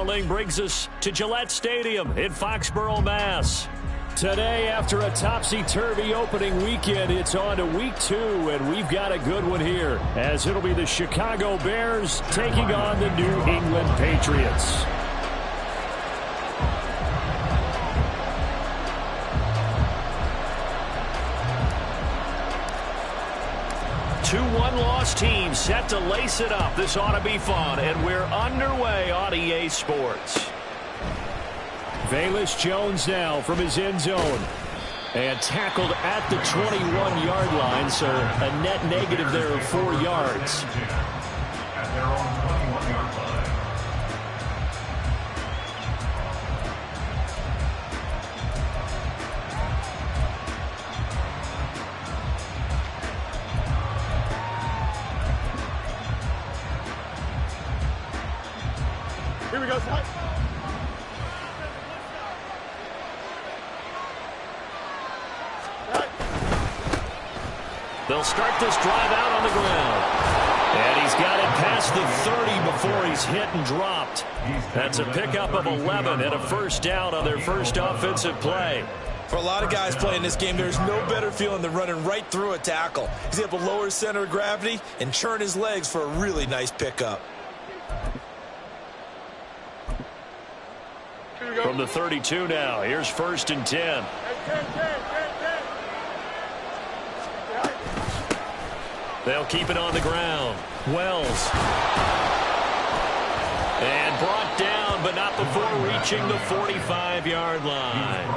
modeling brings us to Gillette Stadium in Foxborough, Mass. Today, after a topsy-turvy opening weekend, it's on to week 2, and we've got a good one here, as it'll be the Chicago Bears taking on the New England Patriots. Two one-loss teams set to lace it up. This ought to be fun, and we're underway on EA Sports. Velus Jones now from his end zone. And tackled at the 21-yard line, so a net negative there of 4 yards. At their own 21-yard line. Here we go, Scott. They'll start this drive out on the ground. And he's got it past the 30 before he's hit and dropped. That's a pickup of 11 and a first down on their first offensive play. For a lot of guys playing this game, there's no better feeling than running right through a tackle. He's able to lower his center of gravity and churn his legs for a really nice pickup. From the 32 now, here's 1st and 10. They'll keep it on the ground. Wells. And brought down, but not before reaching the 45-yard line.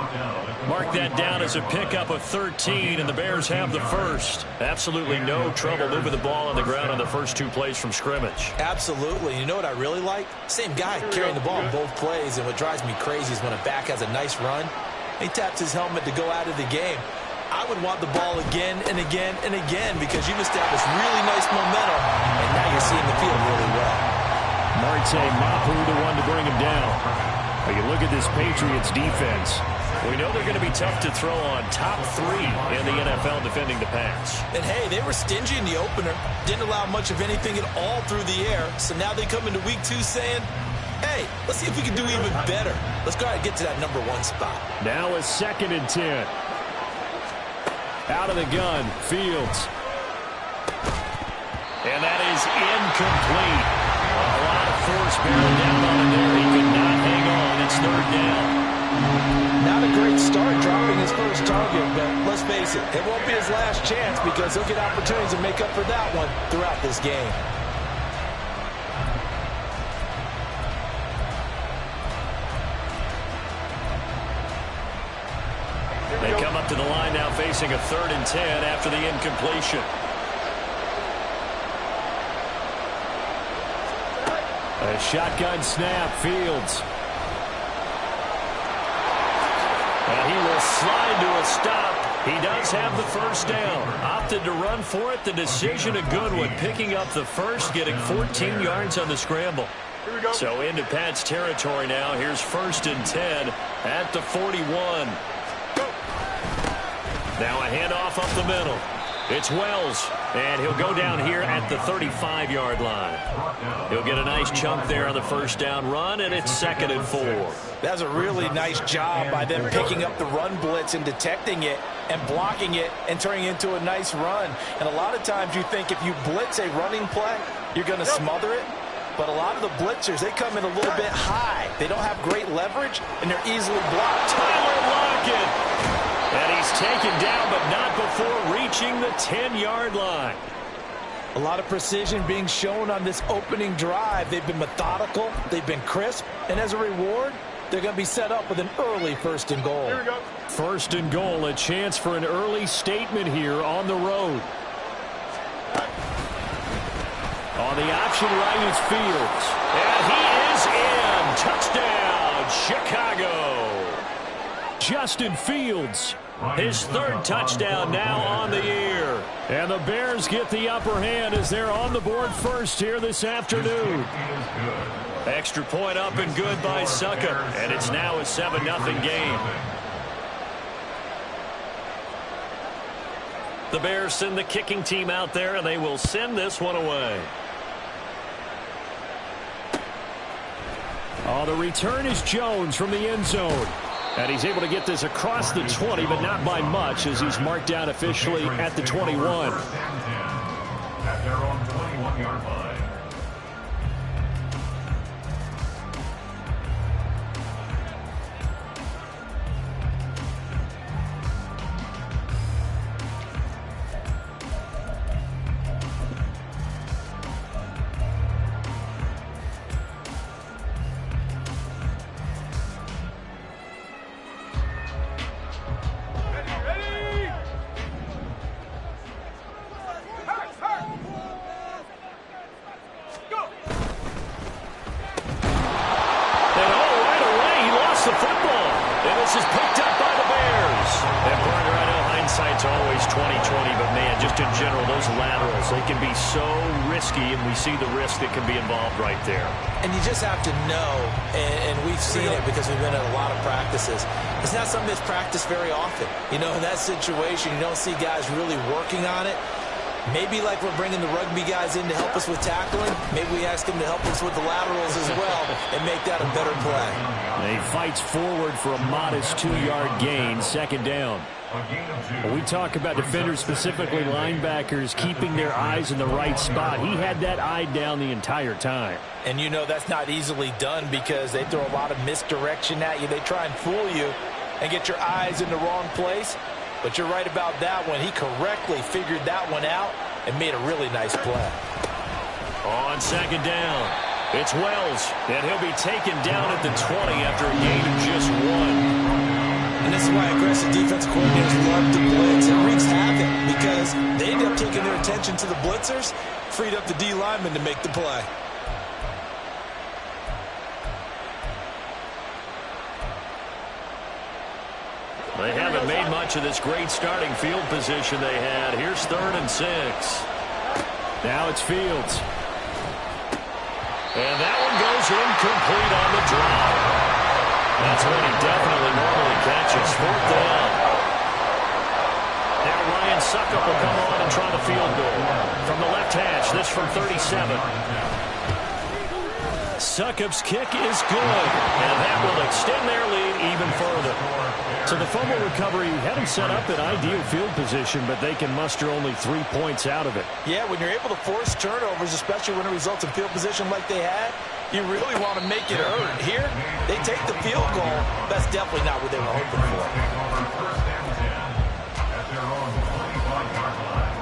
Mark that down as a pickup of 13, and the Bears have the first. Absolutely no trouble moving the ball on the ground on the first 2 plays from scrimmage. Absolutely. You know what I really like? Same guy carrying the ball in both plays, and what drives me crazy is when a back has a nice run, he taps his helmet to go out of the game. I would want the ball again and again and again because you've established really nice momentum, and now you're seeing the field really well. Marte Mapu, the one to bring him down. But you look at this Patriots defense. We know they're going to be tough to throw on. Top 3 in the NFL defending the pass. And, hey, they were stingy in the opener. Didn't allow much of anything at all through the air. So now they come into week 2 saying, hey, let's see if we can do even better. Let's go ahead and get to that number 1 spot. Now a 2nd and 10. Out of the gun, Fields. And that is incomplete. A lot of force bearing down on him there. He could not hang on. It's 3rd down. Not a great start dropping his first target, but let's face it, it won't be his last chance because he'll get opportunities to make up for that one throughout this game. They come up to the line now facing a 3rd and 10 after the incompletion. A shotgun snap, Fields. And he will slide to a stop. He does have the first down. Opted to run for it. The decision a good one. Picking up the first, getting 14 yards on the scramble. So into Pat's territory now. Here's 1st and 10 at the 41. Now a handoff up the middle. It's Wells, and he'll go down here at the 35-yard line. He'll get a nice chunk there on the first down run, and it's 2nd and 4. That's a really nice job by them picking up the run blitz and detecting it and blocking it and turning it into a nice run. And a lot of times you think if you blitz a running play, you're going to smother it. But a lot of the blitzers, they come in a little bit high. They don't have great leverage, and they're easily blocked. Tyler Lockett. And he's taken down, but not before reaching the 10-yard line. A lot of precision being shown on this opening drive. They've been methodical. They've been crisp. And as a reward, they're going to be set up with an early 1st and goal. Here we go. 1st and goal, a chance for an early statement here on the road. On the option right is Fields. And he is in. Touchdown, Chicago. Justin Fields, his 3rd touchdown now on the year. And the Bears get the upper hand as they're on the board first here this afternoon. Extra point up and good by Succa. And it's now a 7-0 game. The Bears send the kicking team out there, and they will send this one away. Oh, the return is Jones from the end zone. And he's able to get this across the 20, but not by much, as he's marked down officially at the 21. At their own 21-yard line. Hindsight's always 20/20, but man, just in general, those laterals, they can be so risky, and we see the risk that can be involved right there. And you just have to know, and we've seen it because we've been at a lot of practices. It's not something that's practiced very often. You know, in that situation, you don't see guys really working on it. Maybe like we're bringing the rugby guys in to help us with tackling, maybe we ask them to help us with the laterals as well and make that a better play. He fights forward for a modest 2-yard gain, second down. When we talk about defenders, specifically linebackers, keeping their eyes in the right spot, he had that eye down the entire time. And you know that's not easily done because they throw a lot of misdirection at you. They try and fool you and get your eyes in the wrong place. But you're right about that one. He correctly figured that one out and made a really nice play. On second down, it's Wells, and he'll be taken down at the 20 after a gain of just 1. And this is why aggressive defensive coordinators love to blitz. It wreaks havoc because they end up taking their attention to the blitzers, freed up the D lineman to make the play. They haven't made much of this great starting field position they had. Here's 3rd and 6. Now it's Fields. And that one goes incomplete on the drive. That's what he definitely normally catches. 4th down. Now Ryan Succop will come on and try the field goal. From the left hash, this from 37. Succop's kick is good, and that will extend their lead even further. So the fumble recovery had them set up in ideal field position, but they can muster only 3 points out of it. Yeah, when you're able to force turnovers, especially when it results in field position like they had, you really want to make it hurt. Here, they take the field goal. That's definitely not what they were hoping for. At their own 25-yard line.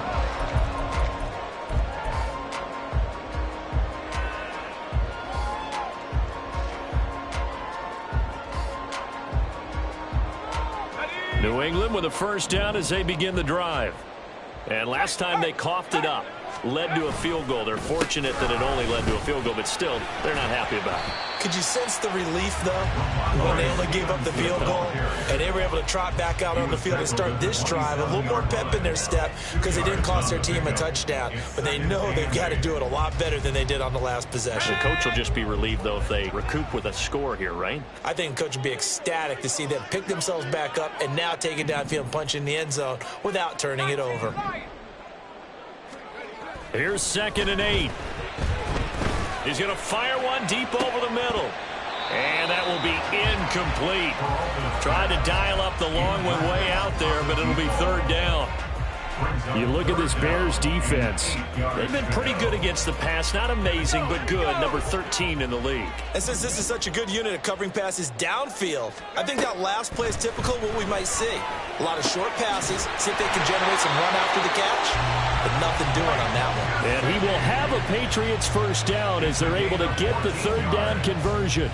New England with a first down as they begin the drive. And last time they coughed it up, led to a field goal. They're fortunate that it only led to a field goal, but still, they're not happy about it. Could you sense the relief, though, when they only gave up the field goal and they were able to trot back out on the field and start this drive? A little more pep in their step because they didn't cost their team a touchdown, but they know they've got to do it a lot better than they did on the last possession. The coach will just be relieved, though, if they recoup with a score here, right? I think the coach will be ecstatic to see them pick themselves back up and now take it downfield and punch in the end zone without turning it over. Here's 2nd and 8. He's going to fire one deep over the middle. And that will be incomplete. Tried to dial up the long one way out there, but it'll be 3rd down. You look at this Bears defense. They've been pretty good against the pass. Not amazing, but good. Number 13 in the league. And since this is such a good unit of covering passes downfield, I think that last play is typical of what we might see. A lot of short passes. See if they can generate some run after the catch. But nothing doing on that one. And he will have a Patriots first down as they're able to get the 3rd down conversion.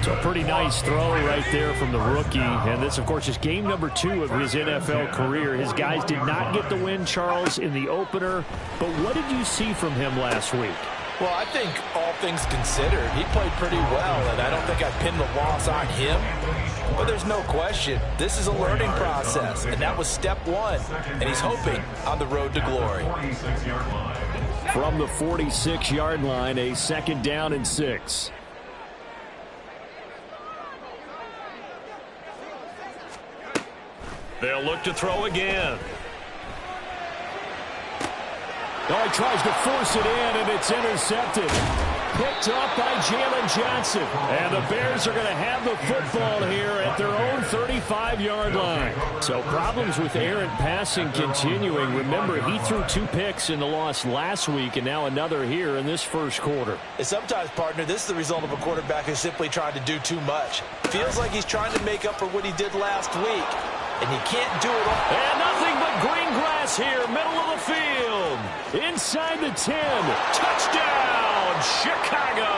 So a pretty nice throw right there from the rookie. And this, of course, is game number 2 of his NFL career. His guys did not get the win, Charles, in the opener. But what did you see from him last week? Well, I think all things considered, he played pretty well, and I don't think I pinned the loss on him. But there's no question, this is a learning process, and that was step 1. And he's hoping on the road to glory. From the 46-yard line, a 2nd down and 6. They'll look to throw again. Oh, he tries to force it in, and it's intercepted. picked off by Jalen Johnson. And the Bears are going to have the football here at their own 35-yard line. So problems with errant passing continuing. Remember, he threw 2 picks in the loss last week and now another here in this first quarter. And sometimes, partner, this is the result of a quarterback who's simply trying to do too much. Feels like he's trying to make up for what he did last week, and he can't do it all. And nothing but green grass here, middle of the field. Inside the 10. Touchdown, Chicago.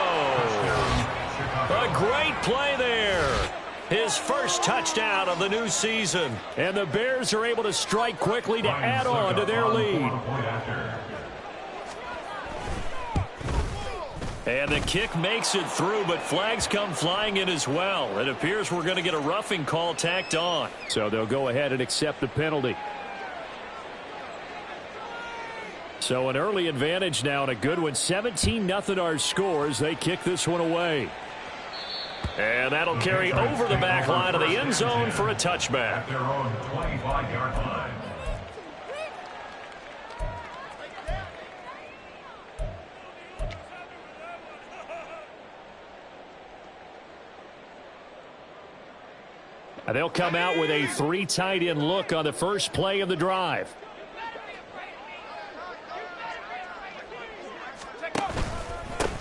A great play there. His first touchdown of the new season. And the Bears are able to strike quickly to add on to their lead. And the kick makes it through, but flags come flying in as well. It appears we're going to get a roughing call tacked on. So they'll go ahead and accept the penalty. So an early advantage now and a good one. 17-0 our scores. They kick this one away. And that'll carry over the back line of the end zone for a touchback. At their own 25-yard line. They'll come out with a 3 tight end look on the first play of the drive.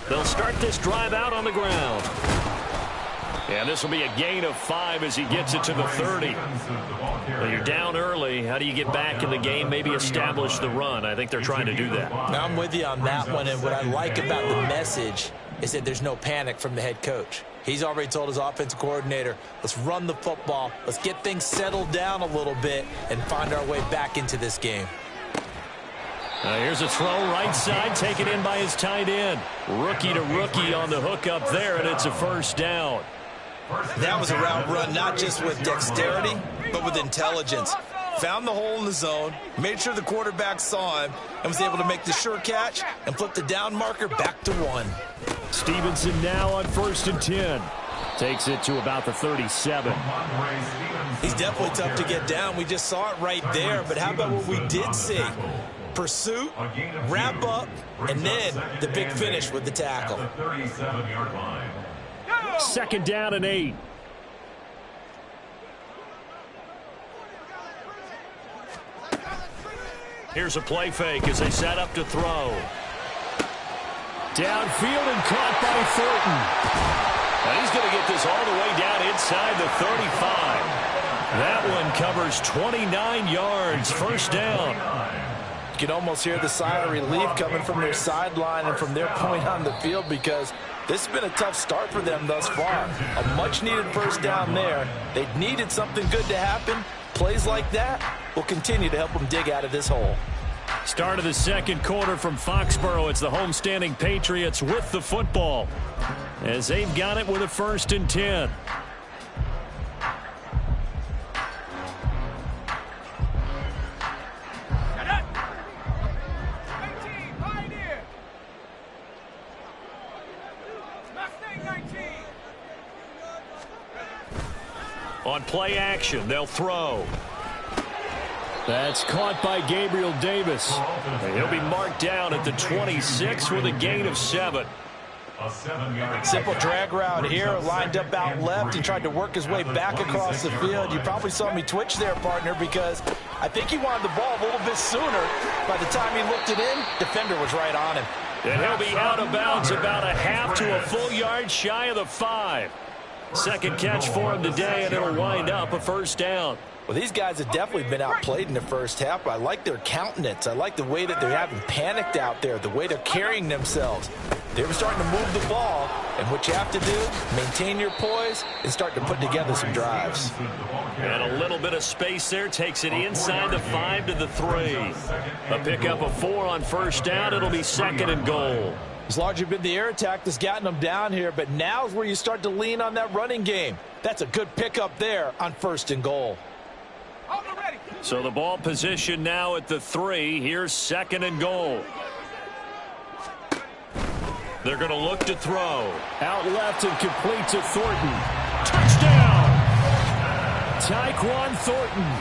They'll start this drive out on the ground. And this will be a gain of 5 as he gets it to the 30. Well, you're down early. How do you get back in the game, maybe establish the run? I think they're trying to do that. Now, I'm with you on that one, and what I like about the message is that there's no panic from the head coach. He's already told his offensive coordinator, let's run the football, let's get things settled down a little bit and find our way back into this game. Here's a throw right side, taken in by his tight end. Rookie to rookie on the hook up there, and it's a first down. That was a route run not just with dexterity, but with intelligence. Found the hole in the zone, made sure the quarterback saw him, and was able to make the sure catch and flip the down marker back to 1. Stevenson now on 1st and 10. Takes it to about the 37. He's definitely tough to get down. We just saw it right there, but how about what we did see? Pursuit, wrap up, and then the big finish with the tackle. 37-yard line. 2nd down and 8. Here's a play fake as they set up to throw. Downfield and caught by Thornton. And he's going to get this all the way down inside the 35. That one covers 29 yards. First down. You can almost hear the sigh of relief coming from their sideline and from their point on the field because this has been a tough start for them thus far. A much-needed first down there. They needed something good to happen. Plays like that will continue to help them dig out of this hole. Start of the second quarter from Foxborough. It's the homestanding Patriots with the football as they've got it with a 1st and 10. On play action, they'll throw. That's caught by Gabriel Davis. He'll be marked down at the 26 with a gain of 7. Simple drag route here, lined up out left. He tried to work his way back across the field. You probably saw me twitch there, partner, because I think he wanted the ball a little bit sooner. By the time he looked it in, defender was right on him. And he'll be out of bounds about a half to a full yard shy of the 5. Second catch for him today, and it'll wind up a first down. Well, these guys have definitely been outplayed in the first half, but I like their countenance. I like the way that they haven't panicked out there, the way they're carrying themselves. They were starting to move the ball, and what you have to do, maintain your poise and start to put together some drives. And a little bit of space there takes it inside the 5 to the 3. A pickup of 4 on first down. It'll be 2nd and goal. It's largely been the air attack that's gotten them down here, but now's where you start to lean on that running game. That's a good pickup there on 1st and goal. So the ball position now at the 3. Here's 2nd and goal. They're going to look to throw. Out left and complete to Thornton. Touchdown! Tyquan Thornton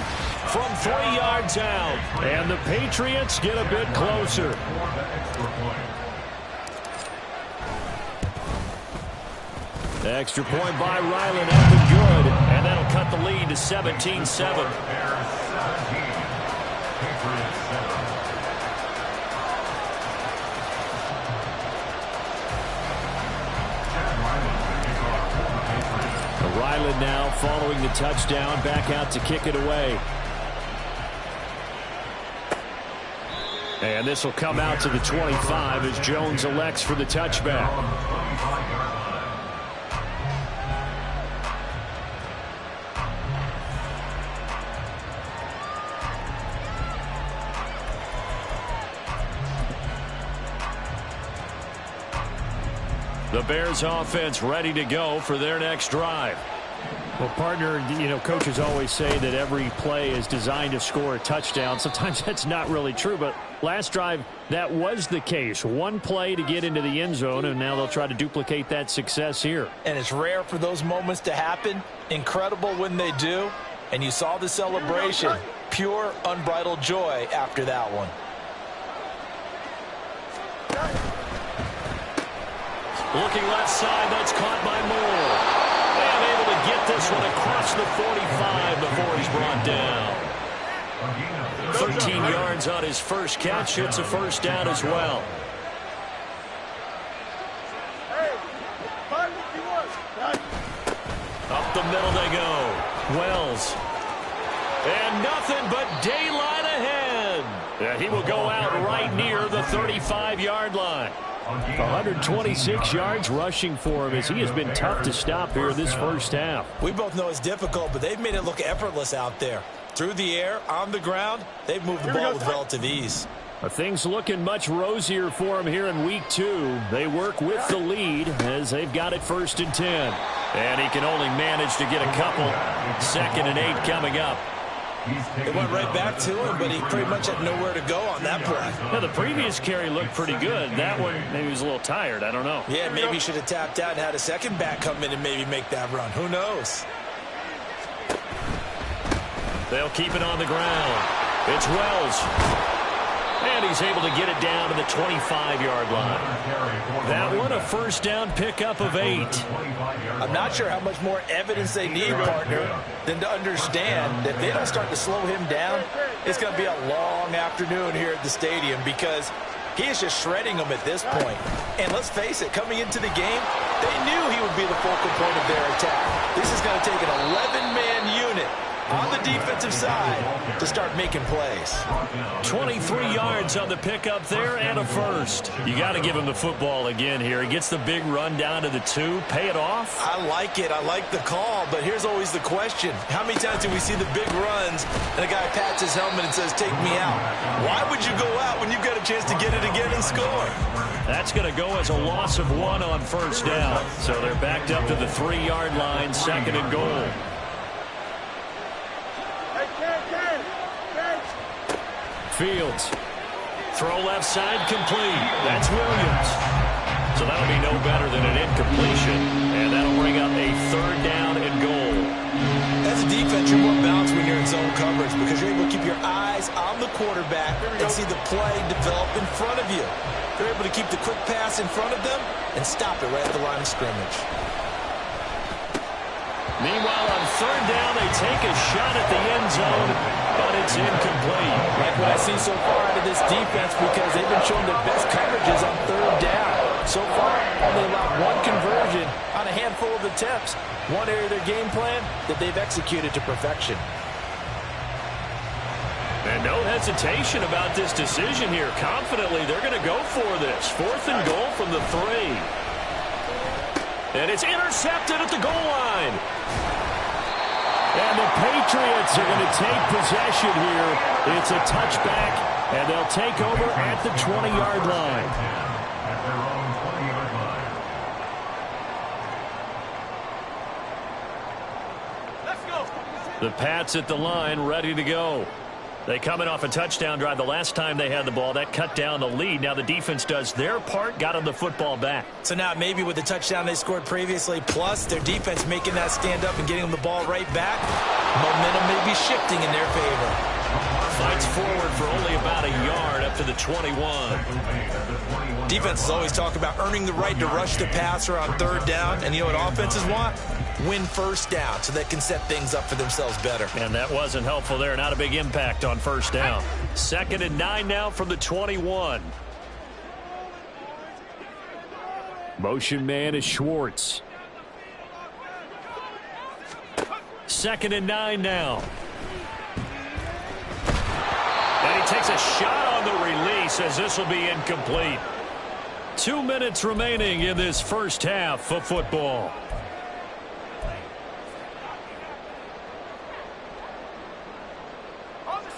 from 3 yards out. And the Patriots get a bit closer. The extra point by Ryland up and good, and that'll cut the lead to 17-7. Ryland now following the touchdown, back out to kick it away. And this will come out to the 25 as Jones elects for the touchback. The Bears offense ready to go for their next drive. Well, partner, coaches always say that every play is designed to score a touchdown. Sometimes that's not really true, but last drive, that was the case. One play to get into the end zone, and now they'll try to duplicate that success here. And it's rare for those moments to happen. Incredible when they do. And you saw the celebration. Pure, unbridled joy after that one. Looking left side, that's caught by Moore. And able to get this one across the 45 before he's brought down. 13 yards on his first catch. It's a first down as well. Up the middle they go. Wells. And nothing but daylight ahead. He will go out right near the 35-yard line. 126 yards rushing for him as he has been tough to stop here this first half. We both know it's difficult, but they've made it look effortless out there. Through the air, on the ground, they've moved the ball with relative ease. Things looking much rosier for him here in week 2. They work with the lead as they've got it 1st and 10. And he can only manage to get a couple. 2nd and 8 coming up. It went right back to him, but he pretty much had nowhere to go on that play. Yeah, the previous carry looked pretty good. That one, maybe he was a little tired. I don't know. Yeah, maybe he should have tapped out and had a second back come in and maybe make that run. Who knows? They'll keep it on the ground. It's Wells. And he's able to get it down to the 25-yard line. That one, a first down pickup of 8. I'm not sure how much more evidence they need, partner, than to understand that if they don't start to slow him down, it's going to be a long afternoon here at the stadium because he is just shredding them at this point. And let's face it, coming into the game, they knew he would be the focal point of their attack. This is going to take an 11-man unit on the defensive side to start making plays. 23 yards on the pickup there and a first. You got to give him the football again here. He gets the big run down to the 2. Pay it off. I like it. I like the call, but here's always the question. How many times do we see the big runs and a guy pats his helmet and says, take me out? Why would you go out when you've got a chance to get it again and score? That's going to go as a loss of 1 on first down. So they're backed up to the 3-yard line, 2nd and goal. Fields. Throw left side complete. That's Williams. So that'll be no better than an incompletion. And that'll bring up a 3rd down and goal. As a defense, you're more balanced when you're in zone coverage because you're able to keep your eyes on the quarterback and see the play develop in front of you. They're able to keep the quick pass in front of them and stop it right at the line of scrimmage. Meanwhile, on 3rd down, they take a shot at the end zone, but it's incomplete. Like what I see so far out of this defense because they've been showing their best coverages on 3rd down. So far, only allowed 1 conversion on a handful of attempts. One area of their game plan that they've executed to perfection. And no hesitation about this decision here. Confidently, they're going to go for this. 4th and goal from the 3. And it's intercepted at the goal line. And the Patriots are going to take possession here. It's a touchback, and they'll take over at the 20-yard line. Let's go. The Pats at the line, ready to go. They coming off a touchdown drive the last time they had the ball. That cut down the lead. Now the defense does their part, got them the football back. So now maybe with the touchdown they scored previously, plus their defense making that stand up and getting them the ball right back, momentum may be shifting in their favor. fights forward for only about a yard up to the 21. Defenses always talk about earning the right to rush the passer on third down. And you know what offenses want? Win first down so they can set things up for themselves better. And that wasn't helpful there. Not a big impact on first down. 2nd and 9 now from the 21. Motion man is Schwartz. 2nd and 9 now. And he takes a shot on the release as this will be incomplete. 2 minutes remaining in this first half of football.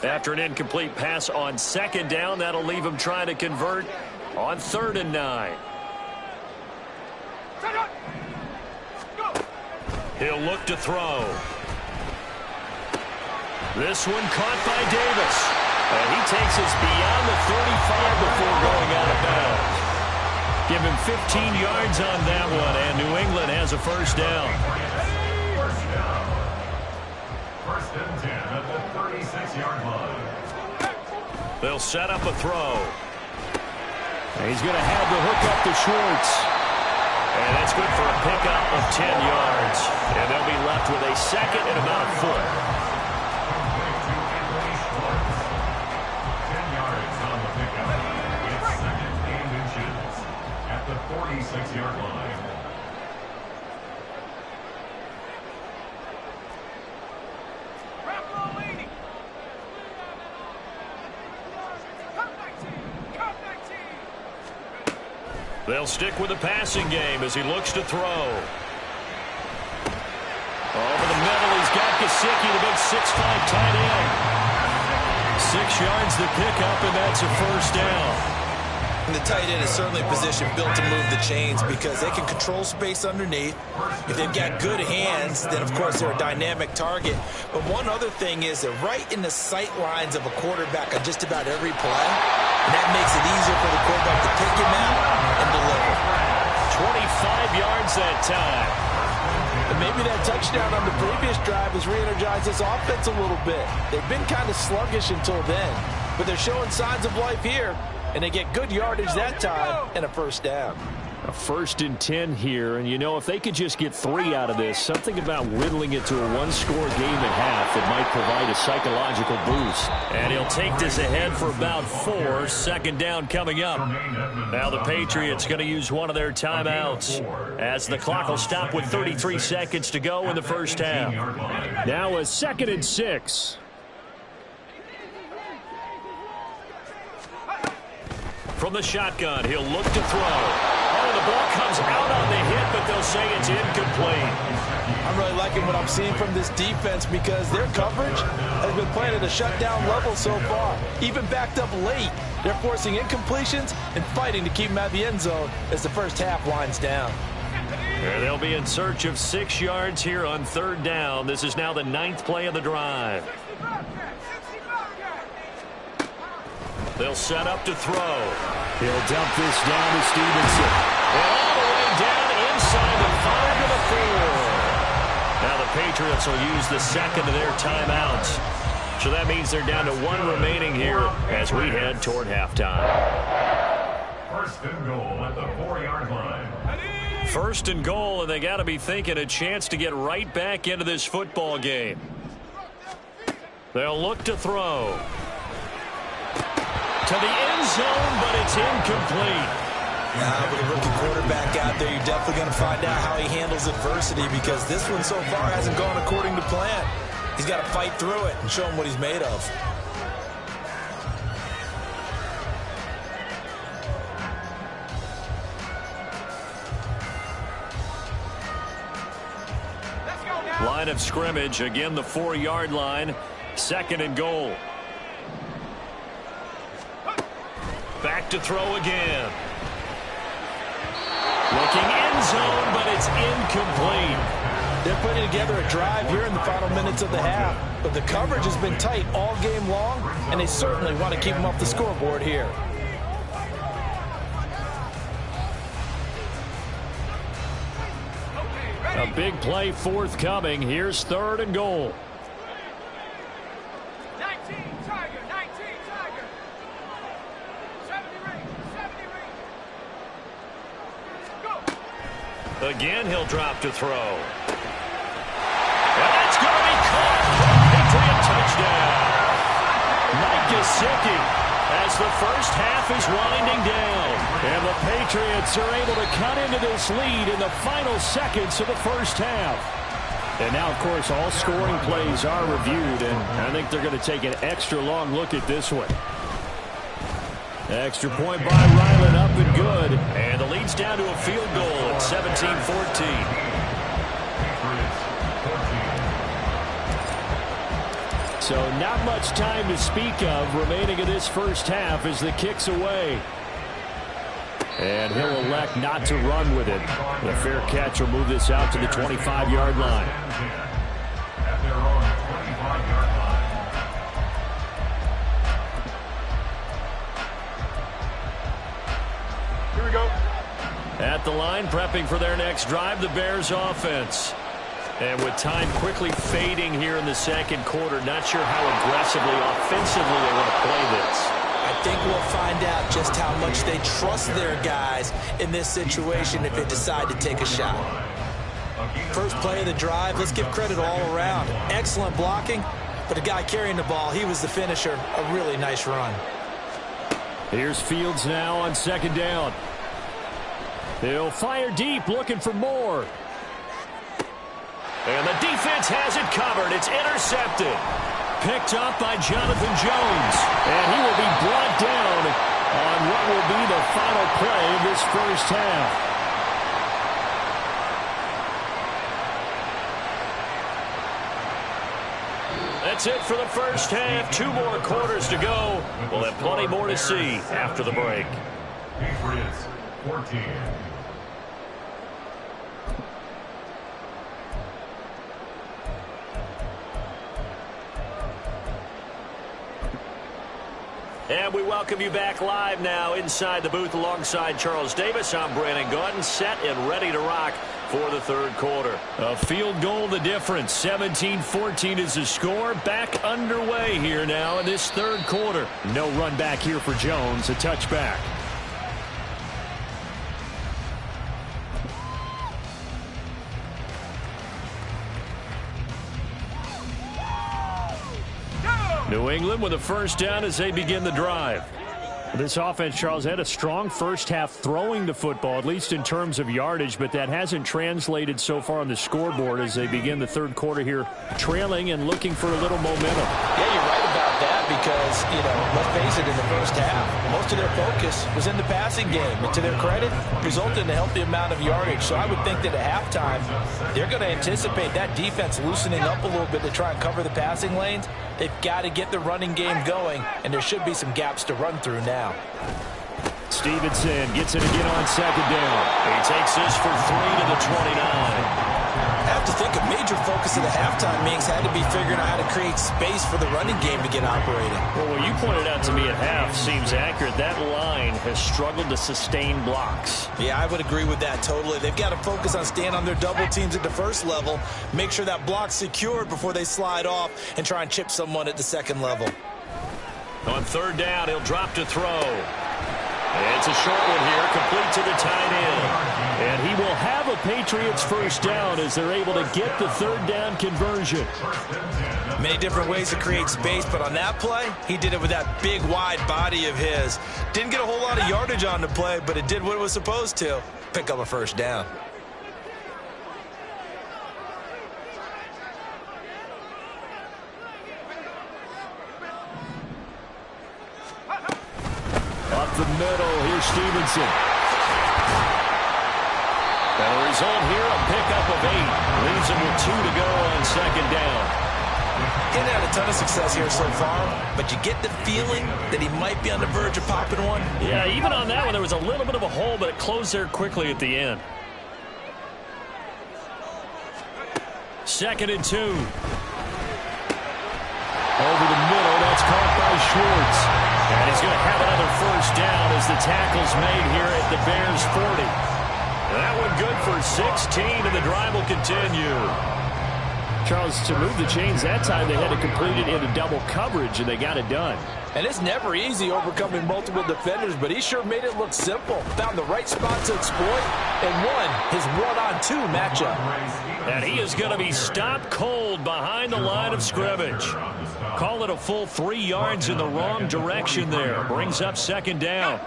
After an incomplete pass on 2nd down, that'll leave him trying to convert on 3rd and 9. He'll look to throw. This one caught by Davis. And he takes us beyond the 35 before going out of bounds. Give him 15 yards on that one, and New England has a first down. First and 10 at the 36-yard line. They'll set up a throw. And he's going to have the hook up to Schwartz. And that's good for a pickup of 10 yards. And they'll be left with a 2nd and about a foot. 10 yards on the pickup. It's 2nd and inches at the 46-yard line. They'll stick with the passing game as he looks to throw. Over the middle, he's got Gesicki, the big 6'5" tight end. 6 yards the pickup, and that's a first down. And the tight end is certainly a position built to move the chains because they can control space underneath. If they've got good hands, then, of course, they're a dynamic target. But one other thing is they're right in the sight lines of a quarterback on just about every play. And that makes it easier for the quarterback to pick him out and deliver. 25 yards that time. And maybe that touchdown on the previous drive has re-energized this offense a little bit. They've been kind of sluggish until then, but they're showing signs of life here, and they get good yardage that time and a first down. A 1st and 10 here, and you know, if they could just get 3 out of this, something about whittling it to a one-score game at half that might provide a psychological boost. And he'll take this ahead for about 4. 2nd down coming up. Now the Patriots going to use one of their timeouts as the clock will stop with 33 seconds to go in the first half. Now a 2nd and 6. From the shotgun, he'll look to throw. The ball comes out on the hit, but they'll say it's incomplete. I'm really liking what I'm seeing from this defense because their coverage has been playing at a shutdown level so far. Even backed up late, they're forcing incompletions and fighting to keep them out of the end zone as the first half winds down. They'll be in search of 6 yards here on 3rd down. This is now the 9th play of the drive. They'll set up to throw. He'll dump this down to Stevenson. And all the way down inside the 5 to the 4. Now the Patriots will use the 2nd of their timeouts. So that means they're down to 1 remaining here as we head toward halftime. 1st and goal at the 4-yard line. 1st and goal, and they got to be thinking a chance to get right back into this football game. They'll look to throw. To the end zone, but it's incomplete. With a rookie quarterback out there, you're definitely going to find out how he handles adversity because this one so far hasn't gone according to plan. He's got to fight through it and show him what he's made of. Line of scrimmage, again the 4-yard line. 2nd and goal. Back to throw again. Looking end zone, but it's incomplete. They're putting together a drive here in the final minutes of the half, but the coverage has been tight all game long, and they certainly want to keep them off the scoreboard here. A big play forthcoming. Here's 3rd and goal. 19, Tiger, Again, he'll drop to throw. And that's going to be caught. Patriot touchdown. Mike Gesicki as the first half is winding down. And the Patriots are able to cut into this lead in the final seconds of the first half. And now, of course, all scoring plays are reviewed, and I think they're going to take an extra long look at this one. Extra point by Ryland, up and good. And the lead's down to a field goal at 17-14. So not much time to speak of remaining in this first half as the kick's away. And he'll elect not to run with it. The fair catch will move this out to the 25-yard line. At their own 25-yard line. Here we go. At the line, prepping for their next drive, the Bears offense. And with time quickly fading here in the second quarter, not sure how aggressively, offensively they want to play this. I think we'll find out just how much they trust their guys in this situation if they decide to take a shot. First play of the drive, let's give credit all around. Excellent blocking, but the guy carrying the ball, he was the finisher. A really nice run. Here's Fields now on second down. He'll fire deep, looking for more. And the defense has it covered. It's intercepted. Picked up by Jonathan Jones. And he will be brought down on what will be the final play of this first half. That's it for the first half. 2 more quarters to go. We'll have plenty more to see after the break. Patriots 14. And we welcome you back live now inside the booth alongside Charles Davis. I'm Brandon Gaudin, set and ready to rock for the third quarter. A field goal the difference. 17-14 is the score. Back underway here now in this third quarter. No run back here for Jones. A touchback. New England with a first down as they begin the drive. This offense, Charles, had a strong first half throwing the football, at least in terms of yardage, but that hasn't translated so far on the scoreboard as they begin the third quarter here, trailing and looking for a little momentum. Yeah, you're right about that because, let's face it, in the first half, most of their focus was in the passing game. And to their credit, resulted in a healthy amount of yardage. So I would think that at halftime, they're going to anticipate that defense loosening up a little bit to try and cover the passing lanes. They've got to get the running game going, and there should be some gaps to run through now. Stevenson gets it again on second down. He takes this for 3 to the 29. I have to think a major focus of the halftime meetings had to be figuring out how to create space for the running game to get operating. Well, what you pointed out to me at half seems accurate. That line has struggled to sustain blocks. Yeah, I would agree with that totally. They've got to focus on staying on their double teams at the first level, make sure that block's secured before they slide off and try and chip someone at the second level. On third down, he'll drop to throw. It's a short one here, complete to the tight end. And he will have a Patriots first down as they're able to get the third down conversion. Many different ways to create space, but on that play, he did it with that big, wide body of his. Didn't get a whole lot of yardage on the play, but it did what it was supposed to. Pick up a first down. Up the middle, here's Stevenson. And the result here, a pickup of 8. Leaves him with 2 to go on second down. He hasn't had a ton of success here so far, but you get the feeling that he might be on the verge of popping one. Yeah, even on that one, there was a little bit of a hole, but it closed there quickly at the end. 2nd and 2. Over the middle, that's caught by Schwartz. And he's going to have another first down as the tackle's made here at the Bears 40. That one good for 16, and the drive will continue. Charles, to move the chains that time, they had to complete it into double coverage, and they got it done. And it's never easy overcoming multiple defenders, but he sure made it look simple. Found the right spot to exploit and won his one-on-two matchup. And he is going to be stopped cold behind the line of scrimmage. Call it a full 3 yards in the wrong direction there. Brings up second down.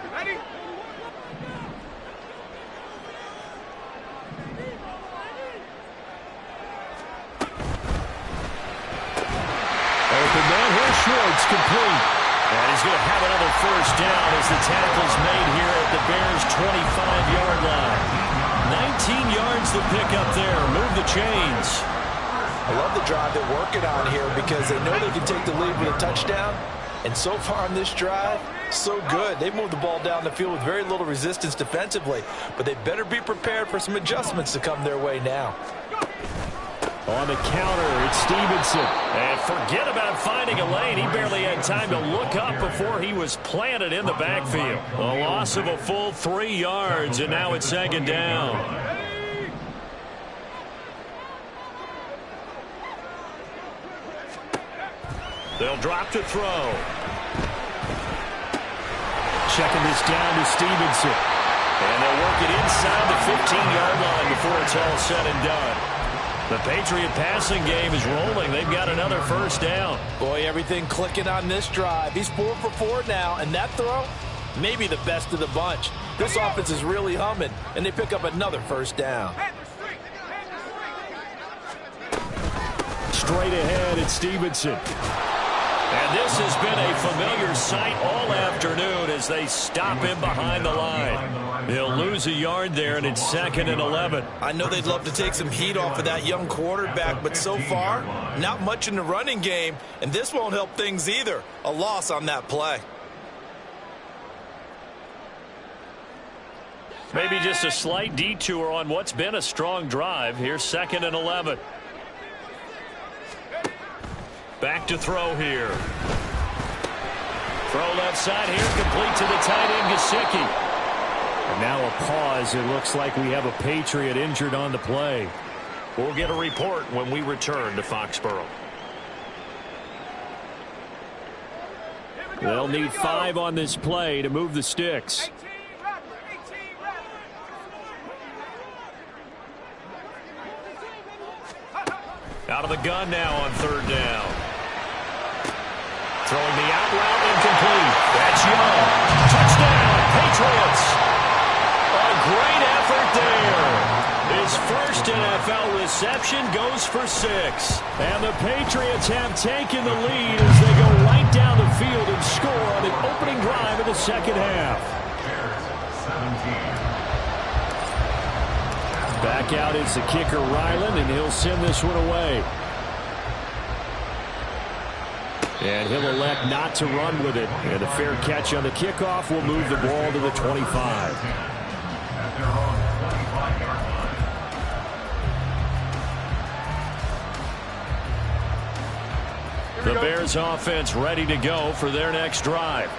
Open man here, Schwartz complete. And he's going to have another first down as the tackle's made here at the Bears' 25-yard line. 19 yards to pick up there. Move the chains. I love the drive they're working on here because they know they can take the lead with a touchdown. And so far on this drive, so good. They moved the ball down the field with very little resistance defensively. But they better be prepared for some adjustments to come their way now. On the counter, it's Stevenson. And forget about finding a lane. He barely had time to look up before he was planted in the backfield. A loss of a full 3 yards, and now it's second down. They'll drop to throw. Checking this down to Stevenson. And they'll work it inside the 15-yard line before it's all said and done. The Patriot passing game is rolling. They've got another first down. Boy, everything clicking on this drive. He's 4 for 4 now, and that throw, maybe the best of the bunch. This offense is really humming, and they pick up another first down. Straight ahead, it's Stevenson. And this has been a familiar sight all afternoon as they stop him behind the line. He'll lose a yard there, and it's 2nd and 11. I know they'd love to take some heat off of that young quarterback, but so far, not much in the running game, and this won't help things either. A loss on that play. Maybe just a slight detour on what's been a strong drive. Here's 2nd and 11. Back to throw here. Throw left side here, complete to the tight end, Gesicki. And now a pause. It looks like we have a Patriot injured on the play. We'll get a report when we return to Foxborough. They'll need 5 on this play to move the sticks. Out of the gun now on 3rd down. Throwing the out route, incomplete. That's Young. Touchdown, Patriots. A great effort there. His first NFL reception goes for 6. And the Patriots have taken the lead as they go right down the field and score on the opening drive of the second half. Back out is the kicker, Ryland, and he'll send this one away. And he'll elect not to run with it. And a fair catch on the kickoff will move the ball to the 25. The Bears offense ready to go for their next drive.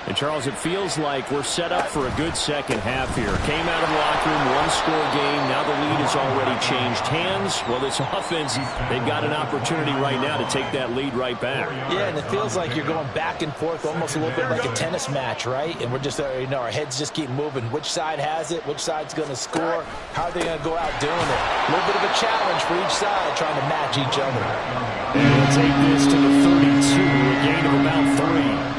And, Charles, it feels like we're set up for a good second half here. Came out of the locker room, one-score game. Now the lead has already changed hands. Well, this offense, they've got an opportunity right now to take that lead right back. Yeah, and it feels like you're going back and forth, almost a little bit like a tennis match, right? And we're just, our heads just keep moving. Which side has it? Which side's going to score? How are they going to go out doing it? A little bit of a challenge for each side, trying to match each other. And we'll take this to the 32, a gain of about 3.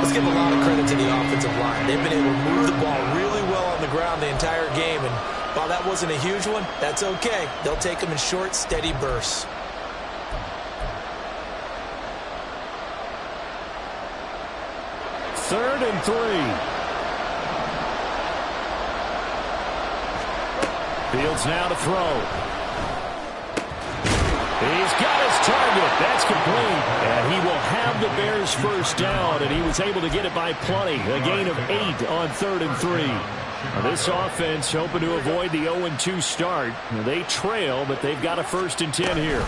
Let's give a lot of credit to the offensive line. They've been able to move the ball really well on the ground the entire game. And while that wasn't a huge one, that's okay. They'll take them in short, steady bursts. Third and 3. Fields now to throw. He's got his target. That's complete. And he will have the Bears first down, and he was able to get it by plenty. A gain of 8 on 3rd and 3. Now this offense hoping to avoid the 0-2 start. They trail, but they've got a 1st and 10 here.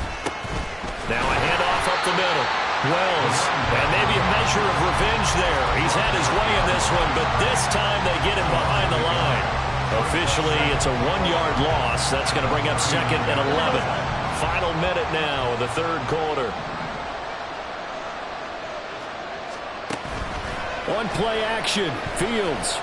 Now a handoff up the middle. Wells, and maybe a measure of revenge there. He's had his way in this one, but this time they get him behind the line. Officially, it's a 1-yard loss. That's going to bring up 2nd and 11. Final minute now of the 3rd quarter. On play action, Fields.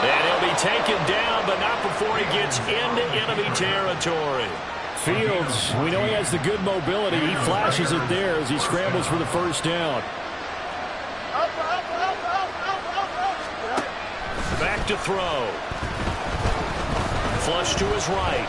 And he'll be taken down, but not before he gets into enemy territory. Fields, we know he has the good mobility. He flashes it there as he scrambles for the first down. Back to throw. Flush to his right.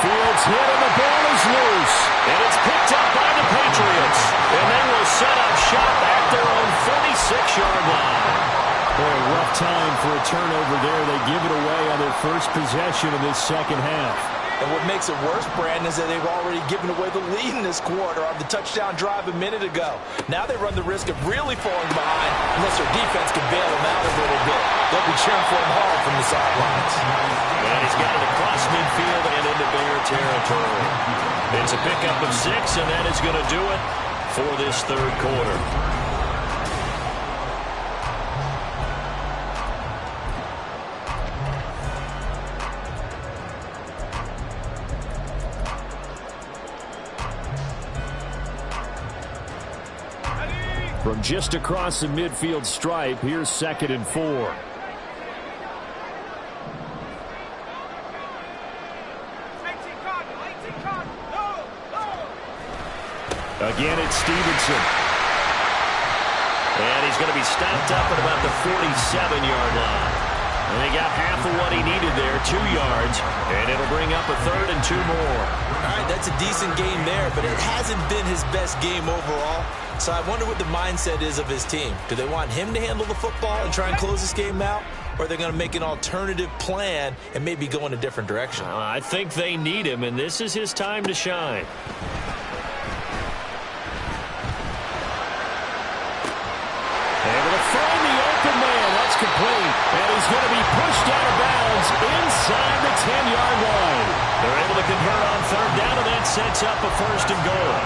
Fields hit and the ball is loose. And it's picked up by the Patriots. And they will set up shop at their own 46-yard line. Boy, a rough time for a turnover there. They give it away on their first possession of this second half. And what makes it worse, Brandon, is that they've already given away the lead in this quarter on the touchdown drive a minute ago. Now they run the risk of really falling behind unless their defense can bail them out a little bit. They'll be cheering for him hard from the sidelines. And he's got it across midfield and into Bear territory. It's a pickup of 6, and that is going to do it for this third quarter. From just across the midfield stripe, here's 2nd and 4. Again, it's Stevenson. And he's going to be stopped up at about the 47-yard line. And they got half of what he needed there, 2 yards. And it'll bring up a 3rd and 2 more. All right, that's a decent game there, but it hasn't been his best game overall. So I wonder what the mindset is of his team. Do they want him to handle the football and try and close this game out? Or are they going to make an alternative plan and maybe go in a different direction? I think they need him, and this is his time to shine. Able to find the open man. That's complete. And he's going to be pushed out of bounds inside the 10-yard line. They're able to convert on 3rd down, and that sets up a 1st and goal.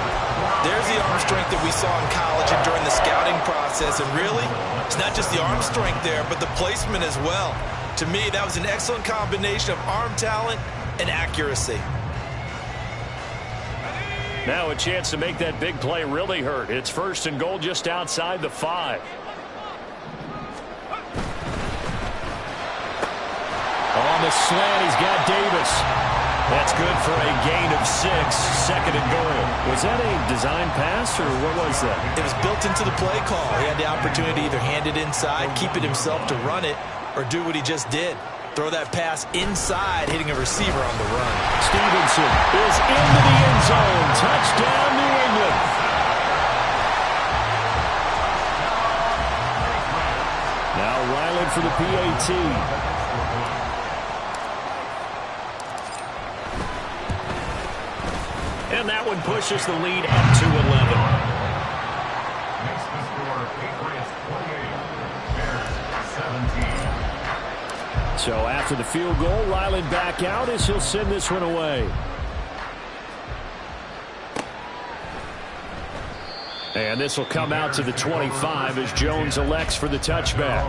There's the arm strength that we saw in college and during the scouting process. And really, it's not just the arm strength there, but the placement as well. To me, that was an excellent combination of arm talent and accuracy. Now a chance to make that big play really hurt. It's 1st and goal just outside the 5. On the slant, he's got Davis. That's good for a gain of 6, 2nd and goal. Was that a design pass, or what was that? It was built into the play call. He had the opportunity to either hand it inside, keep it himself to run it, or do what he just did. Throw that pass inside, hitting a receiver on the run. Stevenson is into the end zone. Touchdown, New England. Now Ryland for the PAT. And that one pushes the lead up to 11. Makes the score Patriots 28, Bears 17. So after the field goal, Ryland back out as he'll send this one away. And this will come out to the 25 as Jones elects for the touchback.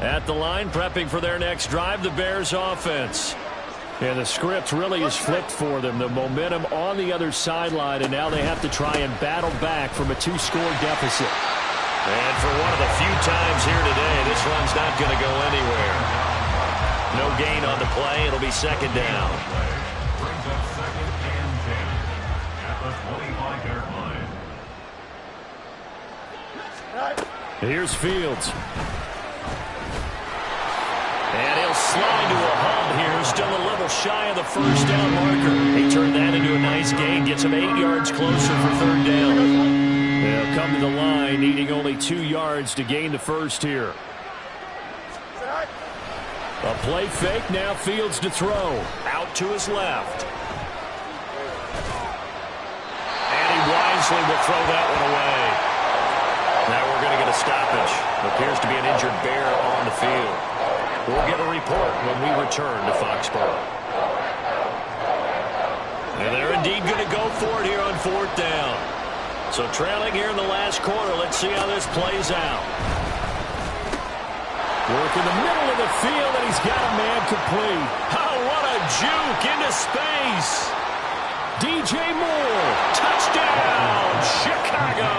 At the line, prepping for their next drive, the Bears offense. And the script really is flipped for them. The momentum on the other sideline, and now they have to try and battle back from a 2-score deficit. And for one of the few times here today, this run's not going to go anywhere. No gain on the play. It'll be 2nd down. Brings up 2nd and 10 at the 25-yard line. Here's Fields. And he'll slide to a hub here. Still a little shy of the 1st down marker. He turned that into a nice gain. Gets him 8 yards closer for 3rd down. They'll come to the line, needing only 2 yards to gain the 1st here. A play fake. Now Fields to throw. Out to his left. And he wisely will throw that one away. Now we're going to get a stoppage. Appears to be an injured Bear on the field. We'll get a report when we return to Foxborough. And they're indeed going to go for it here on 4th down. So trailing here in the last quarter. Let's see how this plays out. Work in the middle of the field, and he's got a man complete. Oh, what a juke into space. DJ Moore, touchdown, Chicago.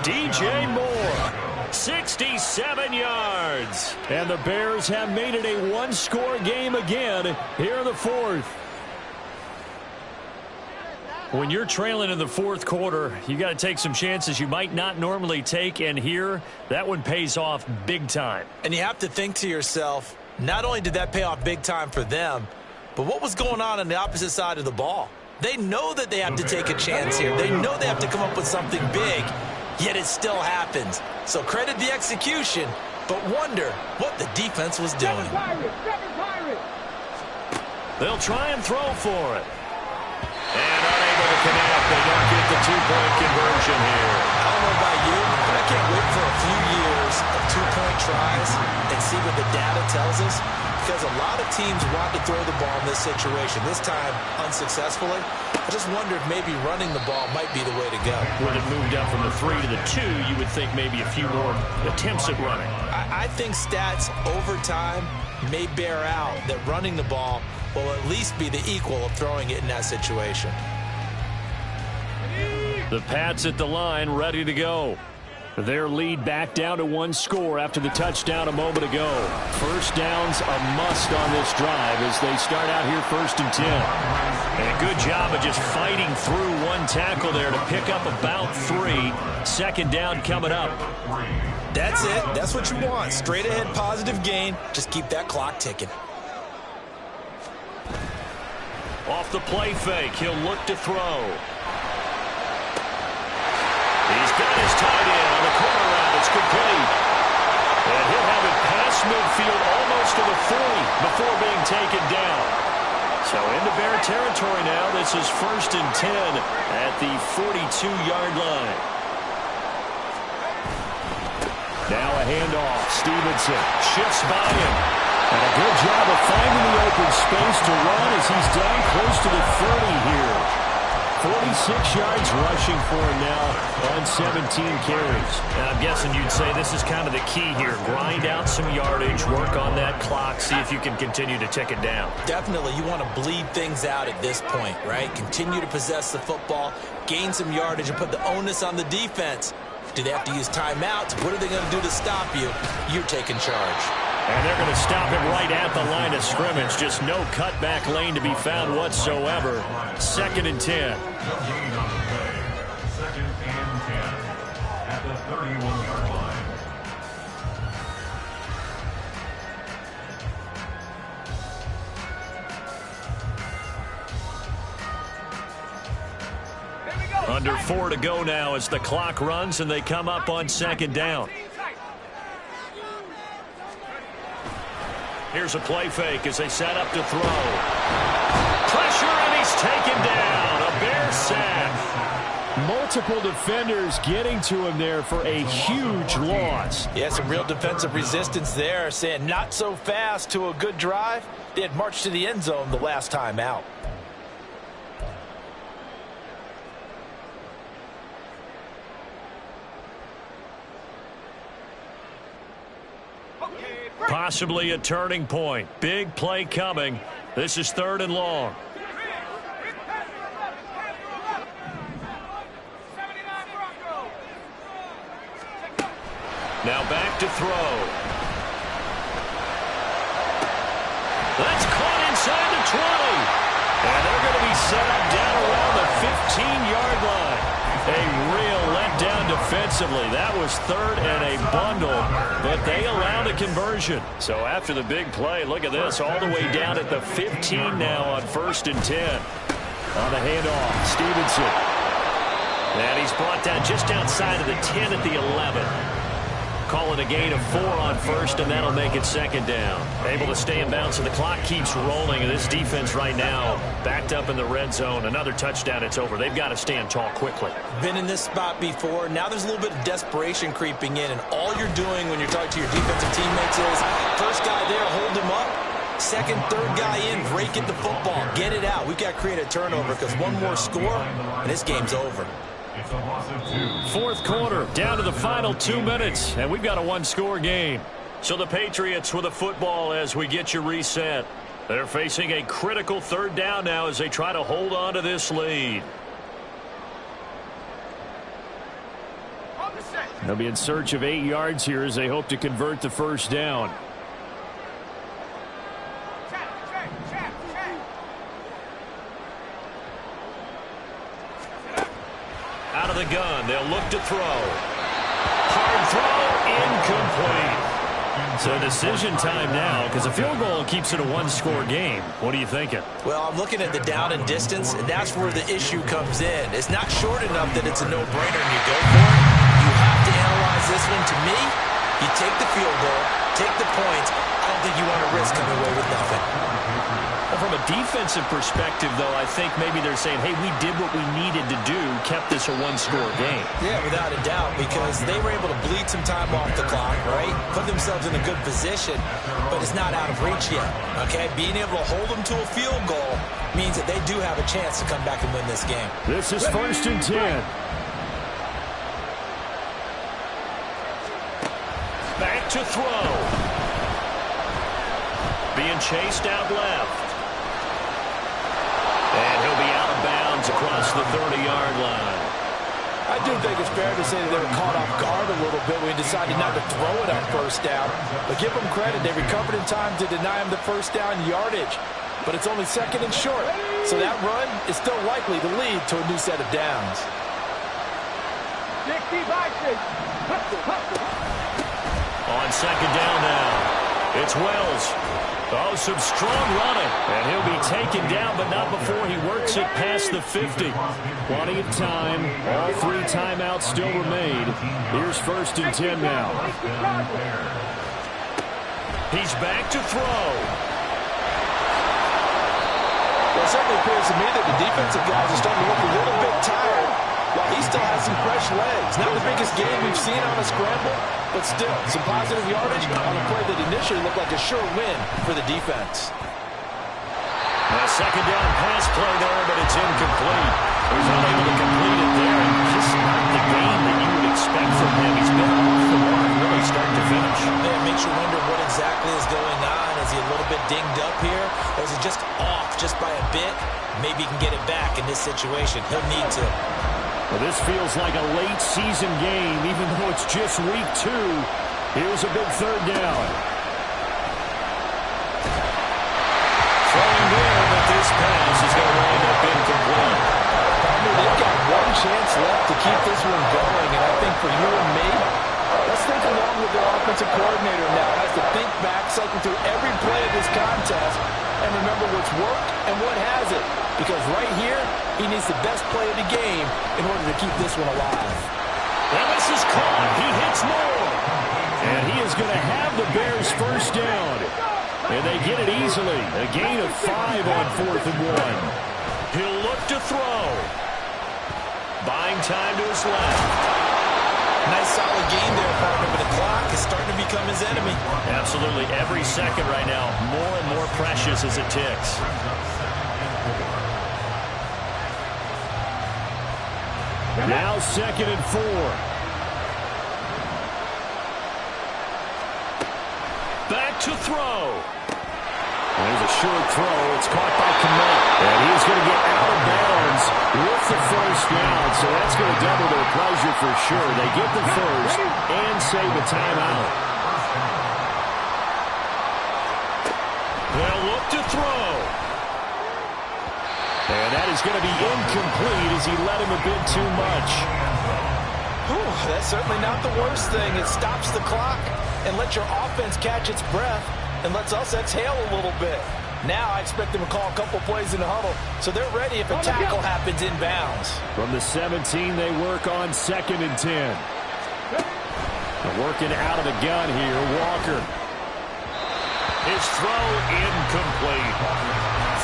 DJ Moore, 67 yards. And the Bears have made it a one-score game again here in the fourth. When you're trailing in the fourth quarter, you got to take some chances you might not normally take, and here, that one pays off big time. And you have to think to yourself, not only did that pay off big time for them, but what was going on the opposite side of the ball? They know that they have to take a chance here. They know they have to come up with something big, yet it still happens. So credit the execution, but wonder what the defense was doing. They'll try and throw for it. And unable to connect. They don't get the two-point conversion here. I don't know about you, but I can't wait for a few years of two-point tries and see what the data tells us. Because a lot of teams want to throw the ball in this situation. This time, unsuccessfully. I just wonder if maybe running the ball might be the way to go. When it moved up from the 3 to the 2, you would think maybe a few more attempts at running. I think stats over time may bear out that running the ball will at least be the equal of throwing it in that situation. The Pats at the line, ready to go. Their lead back down to one score after the touchdown a moment ago. First down's a must on this drive as they start out here 1st and 10. And a good job of just fighting through one tackle there to pick up about 3. Second down coming up. That's it. That's what you want. Straight ahead positive gain. Just keep that clock ticking. Off the play fake, he'll look to throw. He's got his tight end on the corner route. It's complete. And he'll have it past midfield almost to the 40 before being taken down. So into Bear territory now. This is 1st and 10 at the 42-yard line. Now a handoff. Stevenson shifts by him. And a good job of finding the open space to run as he's down close to the 30 here. 46 yards rushing for him now on 17 carries. And I'm guessing you'd say this is kind of the key here. Grind out some yardage, work on that clock, see if you can continue to tick it down. Definitely, you want to bleed things out at this point, right? Continue to possess the football, gain some yardage, and put the onus on the defense. Do they have to use timeouts? What are they going to do to stop you? You're taking charge. And they're going to stop him right at the line of scrimmage. Just no cutback lane to be found whatsoever. 2nd and 10. 2nd and 10 at the 31-yard line. Under 4 to go now as the clock runs and they come up on 2nd down. Here's a play fake as they set up to throw. Pressure, and he's taken down. A Bear sack. Multiple defenders getting to him there for a huge loss. Yeah, some real defensive resistance there, saying not so fast to a good drive. They had marched to the end zone the last time out. Possibly a turning point. Big play coming. This is 3rd and long. Now back to throw. That's caught inside the 20. And they're going to be set up down around the 15-yard line. A real letdown defensively. That was 3rd and a bundle, but they allowed a conversion. So after the big play, look at this, all the way down at the 15 now on 1st and 10. On the handoff, Stevenson. And he's brought down just outside of the 10 at the 11. Calling a gain of 4 on 1st, and that'll make it 2nd down. Able to stay in bounds, so the clock keeps rolling. And this defense right now backed up in the red zone. Another touchdown, it's over. They've got to stand tall quickly. Been in this spot before. Now there's a little bit of desperation creeping in, and all you're doing when you're talking to your defensive teammates is first guy there, hold him up. Second, third guy in, break at the football. Get it out. We've got to create a turnover because one more score, and this game's over. It's a loss of 2. Fourth quarter, down to the final 2 minutes, and we've got a one-score game. So the Patriots with the football as we get you reset. They're facing a critical third down now as they try to hold on to this lead. They'll be in search of 8 yards here as they hope to convert the first down. Out of the gun, they'll look to throw. Hard throw, incomplete. So decision time now, because a field goal keeps it a one-score game. What are you thinking? Well, I'm looking at the down and distance, and that's where the issue comes in. It's not short enough that it's a no-brainer and you go for it. You have to analyze this one. To me, you take the field goal, take the points. I don't think you want to risk coming away with nothing. Well, from a defensive perspective, though, I think maybe they're saying, hey, we did what we needed to do, kept this a one-score game. Yeah, without a doubt, because they were able to bleed some time off the clock, right? Put themselves in a good position, but it's not out of reach yet, okay? Being able to hold them to a field goal means that they do have a chance to come back and win this game. This is 1st and 10. Back to throw. Being chased out left. And he'll be out of bounds across the 30-yard line. I do think it's fair to say that they were caught off guard a little bit when he decided not to throw it on first down. But give them credit. They recovered in time to deny him the first down yardage. But it's only 2nd and short. So that run is still likely to lead to a new set of downs. On 2nd down now, it's Wells. Oh, some strong running. And he'll be taken down, but not before he works it past the 50. Plenty of time. All 3 timeouts still remain. Here's 1st and 10 now. He's back to throw. Well, it certainly appears to me that the defensive guys are starting to look a little bit tired, while he still has some fresh legs. Not the biggest game we've seen on a scramble, but still, some positive yardage on a play that initially looked like a sure win for the defense. A 2nd down pass play there, but it's incomplete. He's unable to complete it there, and just not the game that you would expect from him. He's been off the mark really start to finish. Yeah, it makes you wonder what exactly is going on. Is he a little bit dinged up here, or is he just off just by a bit? Maybe he can get it back in this situation. He'll need to. Well, this feels like a late season game, even though it's just week 2. Here's a big 3rd down. Throwing there, but this pass is going to wind up incomplete. They've got one chance left to keep this one going, and I think for you and me, let's think along with their offensive coordinator now. Has to think back, cycle through every play of this contest, and remember what's worked and what hasn't. Because right here, he needs the best play of the game in order to keep this one alive. And this is caught. He hits more. And he is going to have the Bears first down. And they get it easily. A gain of 5 on 4th and 1. He'll look to throw. Buying time to his left. Nice solid gain there, partner, but the clock is starting to become his enemy. Absolutely. Every second right now, more and more precious as it ticks. Now 2nd and 4. Back to throw. There's a short throw. It's caught by Kmet. And he's going to get out of bounds with the first down. So that's going to double their pleasure for sure. They get the first and save a timeout. They'll look to throw. And that is going to be incomplete as he let him a bit too much. Whew, that's certainly not the worst thing. It stops the clock and lets your offense catch its breath and lets us exhale a little bit. Now I expect them to call a couple plays in the huddle so they're ready if a tackle happens inbounds. From the 17, they work on 2nd and 10. They're working out of the gun here, Walker. His throw incomplete.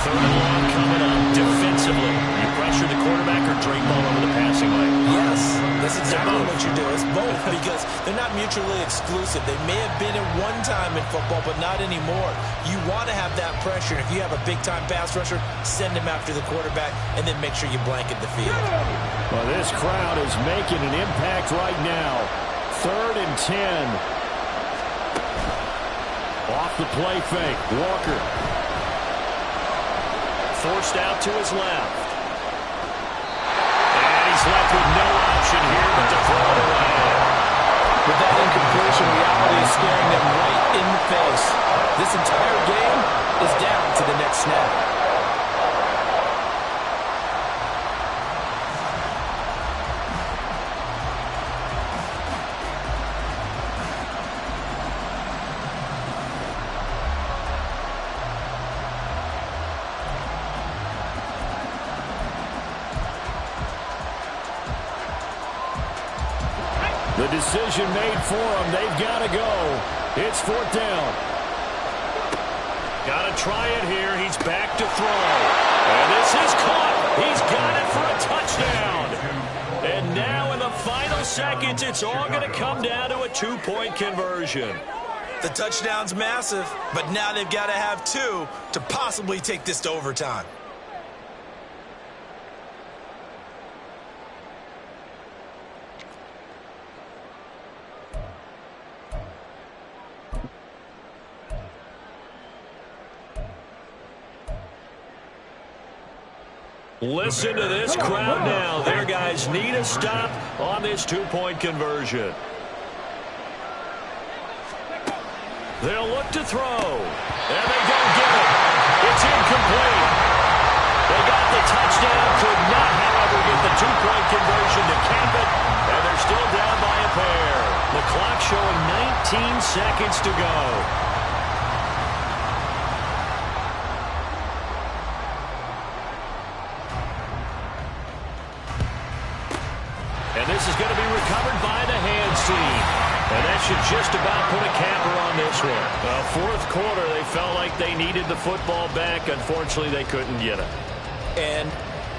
3rd and long coming up defensively. You pressure the quarterback or drape all over the passing lane? Yes, that's exactly what you do. It's both because they're not mutually exclusive. They may have been at one time in football, but not anymore. You want to have that pressure. If you have a big-time pass rusher, send him after the quarterback, and then make sure you blanket the field. Well, this crowd is making an impact right now. 3rd and 10. Off the play fake, Walker. Forced out to his left. And he's left with no option here but to throw it away. With that incompletion, reality is staring them right in the face. This entire game is down to the next snap. The decision made for them. They've got to go. It's 4th down. Got to try it here. He's back to throw. And this is caught. He's got it for a touchdown. And now in the final seconds, it's all going to come down to a 2-point conversion. The touchdown's massive, but now they've got to have 2 to possibly take this to overtime. Listen to this crowd now. Their guys need a stop on this 2-point conversion. They'll look to throw. And they don't get it. It's incomplete. They got the touchdown. Could not, however, get the 2-point conversion to cap it. And they're still down by a pair. The clock showing 19 seconds to go. And this is going to be recovered by the hands team. And that should just about put a capper on this one. 4th quarter, they felt like they needed the football back. Unfortunately, they couldn't get it. And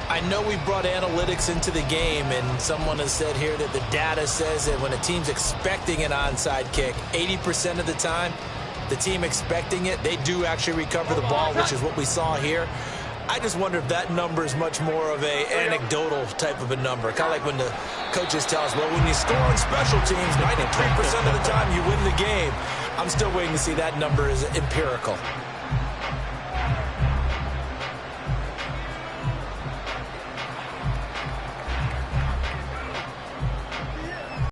I know we brought analytics into the game, and someone has said here that the data says that when a team's expecting an onside kick, 80% of the time, the team expecting it, they do actually recover the ball, which is what we saw here. I just wonder if that number is much more of a anecdotal type of a number. Kind of like when the coaches tell us, well, when you score on special teams, 93% of the time you win the game. I'm still waiting to see that number is empirical.